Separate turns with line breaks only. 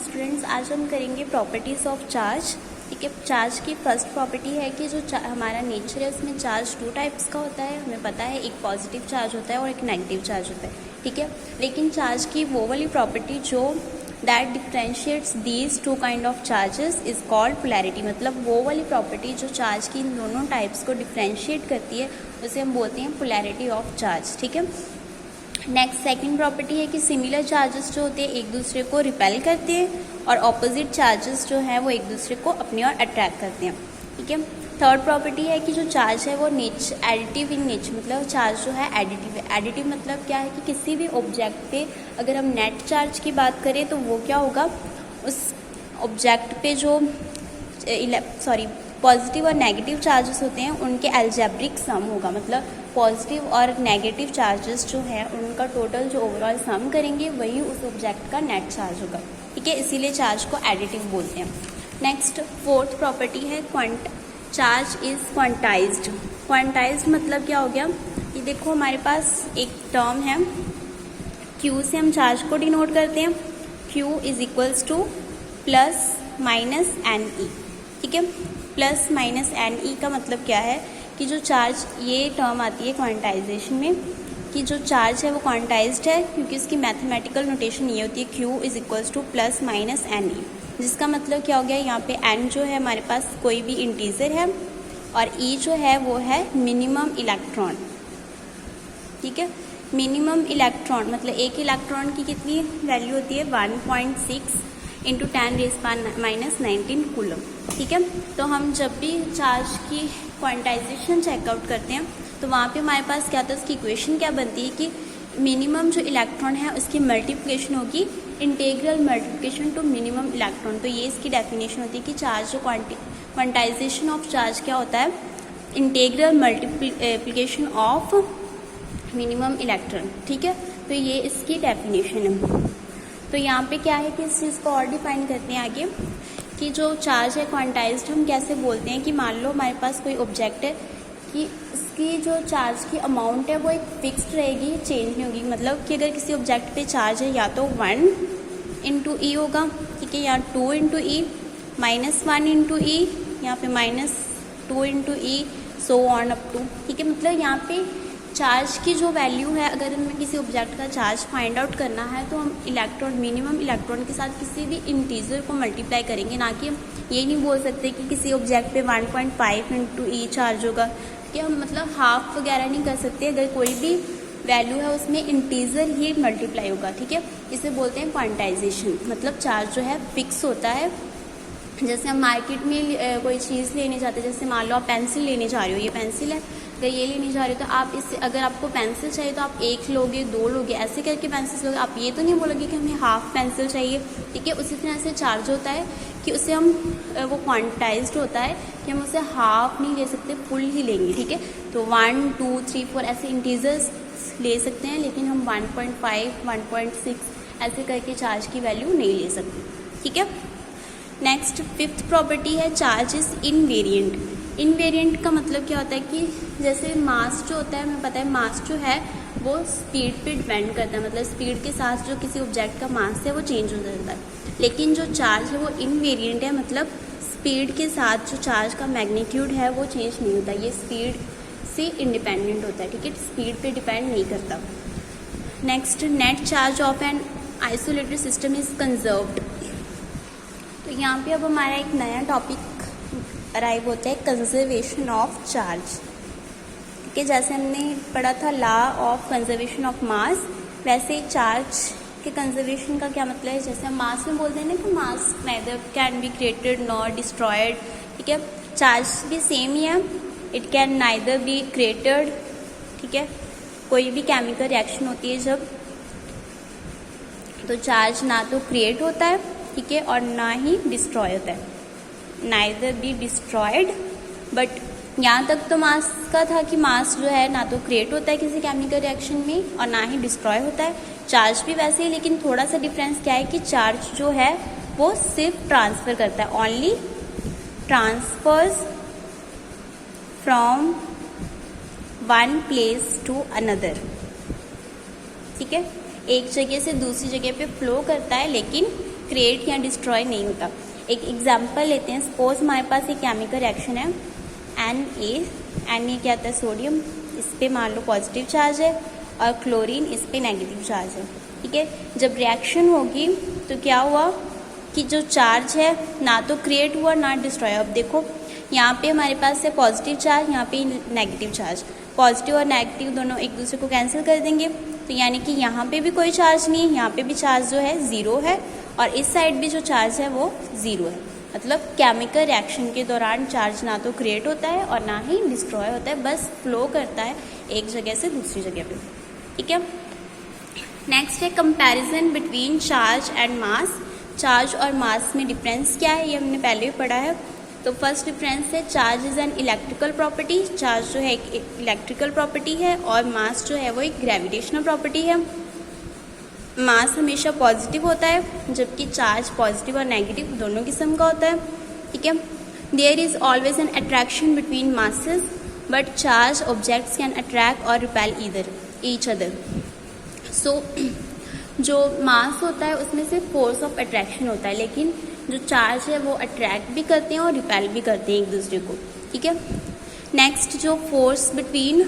Students, आज हम करेंगे प्रॉपर्टीज़ ऑफ चार्ज। ठीक है, चार्ज की फर्स्ट प्रॉपर्टी है कि जो हमारा नेचर है उसमें चार्ज टू टाइप्स का होता है। हमें पता है एक पॉजिटिव चार्ज होता है और एक नेगेटिव चार्ज होता है। ठीक है, लेकिन चार्ज की वो वाली प्रॉपर्टी जो that differentiates these two kind of charges is called polarity. मतलब वो वाली प्रॉपर्टी जो चार्ज की इन दोनों टाइप्स को डिफ्रेंशिएट करती है उसे हम बोलते हैं पोलैरिटी ऑफ चार्ज। ठीक है, नेक्स्ट सेकंड प्रॉपर्टी है कि सिमिलर चार्जेस जो होते हैं एक दूसरे को रिपेल करते हैं और ऑपोजिट चार्जेस जो है वो एक दूसरे को अपनी ओर अट्रैक्ट करते हैं। ठीक है, थर्ड प्रॉपर्टी है कि जो चार्ज है वो एडिटिव इन नेचर। मतलब चार्ज जो है एडिटिव है। एडिटिव मतलब क्या है कि किसी भी ऑब्जेक्ट पे अगर हम नेट चार्ज की बात करें तो वो क्या होगा, उस ऑब्जेक्ट पे जो पॉजिटिव और नेगेटिव चार्जेस होते हैं उनके अलजेब्रिक सम होगा। मतलब पॉजिटिव और नेगेटिव चार्जेस जो हैं उनका टोटल जो ओवरऑल सम करेंगे वही उस ऑब्जेक्ट का नेट चार्ज होगा। ठीक है, इसीलिए चार्ज को एडिटिव बोलते हैं। नेक्स्ट फोर्थ प्रॉपर्टी है चार्ज इज क्वांटाइज्ड। क्वांटाइज्ड मतलब क्या हो गया, ये देखो हमारे पास एक टर्म है Q से हम चार्ज को डिनोट करते हैं। Q is equals to plus minus n e. ठीक है, प्लस माइनस एन ई का मतलब क्या है कि जो चार्ज, ये टर्म आती है क्वांटाइजेशन में कि जो चार्ज है वो क्वांटाइज्ड है क्योंकि इसकी मैथमेटिकल नोटेशन ये होती है Q is equals to plus minus n e. जिसका मतलब क्या हो गया, यहाँ पे n जो है हमारे पास कोई भी इंटीजर है और E जो है वो है मिनिमम इलेक्ट्रॉन। ठीक है, मिनिमम इलेक्ट्रॉन मतलब एक इलेक्ट्रॉन की कितनी वैल्यू होती है 1.6 इंटू 10⁻⁻19 कूलम। ठीक है, तो हम जब भी चार्ज की क्वांटाइजेशन चेकआउट करते हैं तो वहाँ पे हमारे पास क्या था, उसकी इक्वेशन क्या बनती है कि मिनिमम जो इलेक्ट्रॉन है उसकी मल्टीप्लिकेशन होगी integral multiplication to minimum electron. तो ये इसकी डेफिनेशन होती है कि चार्ज जो क्वांटाइजेशन ऑफ चार्ज क्या होता है, integral multiplication of minimum electron. ठीक है, तो ये इसकी डेफिनेशन है। तो यहाँ पे क्या है कि इस चीज़ को और डिफाइन करते हैं आगे कि जो चार्ज है क्वांटाइज्ड हम कैसे बोलते हैं कि मान लो हमारे पास कोई ऑब्जेक्ट है कि इसकी जो चार्ज की अमाउंट है वो एक फिक्स्ड रहेगी, चेंज नहीं होगी। मतलब कि अगर किसी ऑब्जेक्ट पे चार्ज है या तो 1 इंटू ई होगा, ठीक है, या 2 इंटू ई, -1 इंटू ई, यहाँ पे -2 into e, so on up to. ठीक है, मतलब यहाँ पे चार्ज की जो वैल्यू है, अगर हमें किसी ऑब्जेक्ट का चार्ज फाइंड आउट करना है तो हम इलेक्ट्रॉन, मिनिमम इलेक्ट्रॉन के साथ किसी भी इंटीजर को मल्टीप्लाई करेंगे। ना कि हम ये नहीं बोल सकते कि किसी ऑब्जेक्ट पे 1.5 इंटू ई चार्ज होगा, कि हम मतलब हाफ वगैरह नहीं कर सकते। अगर कोई भी वैल्यू है उसमें इंटीजर ही मल्टीप्लाई होगा। ठीक है, इसे बोलते हैं क्वांटाइजेशन। मतलब चार्ज जो है फिक्स होता है। जैसे हम मार्केट में कोई चीज़ लेने जाते हैं, जैसे मान लो आप पेंसिल लेने जा रहे हो, ये पेंसिल है, अगर ये लेने जा रहे हो तो आप इससे, अगर आपको पेंसिल चाहिए तो आप 1 लोगे, 2 लोगे, ऐसे करके पेंसिल लोगे। आप ये तो नहीं बोलोगे कि हमें हाफ पेंसिल चाहिए। ठीक है, उसी तरह से चार्ज होता है कि उसे हम वो क्वांटाइज्ड होता है कि हम उसे हाफ नहीं ले सकते, फुल ही लेंगे। ठीक है, तो 1, 2, 3, 4 ऐसे इंटीजर्स ले सकते हैं, लेकिन हम 1.5, 1.6 ऐसे करके चार्ज की वैल्यू नहीं ले सकते। ठीक है, नेक्स्ट फिफ्थ प्रॉपर्टी है चार्ज इज इनवेरिएंट। इनवेरिएंट का मतलब क्या होता है कि जैसे मास जो होता है, हमें पता है मास जो है वो स्पीड पे डिपेंड करता है। मतलब स्पीड के साथ जो किसी ऑब्जेक्ट का मास है वो चेंज हो जाता है। लेकिन जो चार्ज है वो इनवेरिएंट है, मतलब स्पीड के साथ जो चार्ज का मैग्नीट्यूड है वो चेंज नहीं होता। ये स्पीड से इंडिपेंडेंट होता है। ठीक है, स्पीड पे डिपेंड नहीं करता। Next, net charge of an isolated system is conserved. तो यहाँ पे अब हमारा एक नया टॉपिक अराइव होता है, कंजर्वेशन ऑफ चार्ज। ठीक है, जैसे हमने पढ़ा था law of conservation of mass, वैसे चार्ज के कंजर्वेशन का क्या मतलब है। जैसे हम मास में बोलते हैं ना कि mass neither can be created nor destroyed. ठीक है, चार्ज भी सेम ही है, it can neither be created. ठीक है, कोई भी केमिकल रिएक्शन होती है जब, तो चार्ज ना तो क्रिएट होता है, ठीक है, और ना ही डिस्ट्रॉय होता है, नाइदर बी डिस्ट्रॉयड। बट यहाँ तक तो मास का था कि मास जो है ना तो क्रिएट होता है किसी केमिकल रिएक्शन में और ना ही डिस्ट्रॉय होता है। चार्ज भी वैसे ही, लेकिन थोड़ा सा डिफरेंस क्या है कि चार्ज जो है वो सिर्फ ट्रांसफर करता है, only transfers from one place to another. ठीक है, एक जगह से दूसरी जगह पे फ्लो करता है लेकिन क्रिएट या डिस्ट्रॉय नहीं होता। एक एग्जांपल लेते हैं, सपोज हमारे पास एक केमिकल रिएक्शन है Na क्या होता है सोडियम, इस पे मान लो पॉजिटिव चार्ज है और क्लोरीन इस पे नेगेटिव चार्ज है, ठीक है। जब रिएक्शन होगी तो क्या हुआ कि जो चार्ज है ना तो क्रिएट हुआ ना डिस्ट्रॉय। अब देखो यहाँ पे हमारे पास है पॉजिटिव चार्ज, यहाँ पे नेगेटिव चार्ज, पॉजिटिव और नेगेटिव दोनों एक दूसरे को कैंसिल कर देंगे, तो यानी कि यहाँ पे भी कोई चार्ज नहीं है, यहाँ पे भी चार्ज जो है ज़ीरो है और इस साइड भी जो चार्ज है वो ज़ीरो है। मतलब केमिकल रिएक्शन के दौरान चार्ज ना तो क्रिएट होता है और ना ही डिस्ट्रॉय होता है, बस फ्लो करता है एक जगह से दूसरी जगह पे, ठीक है। नेक्स्ट है comparison between charge and mass. Charge और मास में डिफरेंस क्या है, ये हमने पहले भी पढ़ा है। तो फर्स्ट डिफरेंस है charge is an electrical property, charge जो है एक इलेक्ट्रिकल प्रॉपर्टी है और मास जो है वो एक ग्रेविटेशनल प्रॉपर्टी है। मास हमेशा पॉजिटिव होता है जबकि चार्ज पॉजिटिव और नेगेटिव दोनों किस्म का होता है, ठीक है। There is always an attraction between masses but charge objects can attract और रिपेल ईच अदर। सो जो मास होता है उसमें सिर्फ फोर्स ऑफ अट्रैक्शन होता है, लेकिन जो चार्ज है वो अट्रैक्ट भी करते हैं और रिपेल भी करते हैं एक दूसरे को, ठीक है। नेक्स्ट जो फोर्स बिटवीन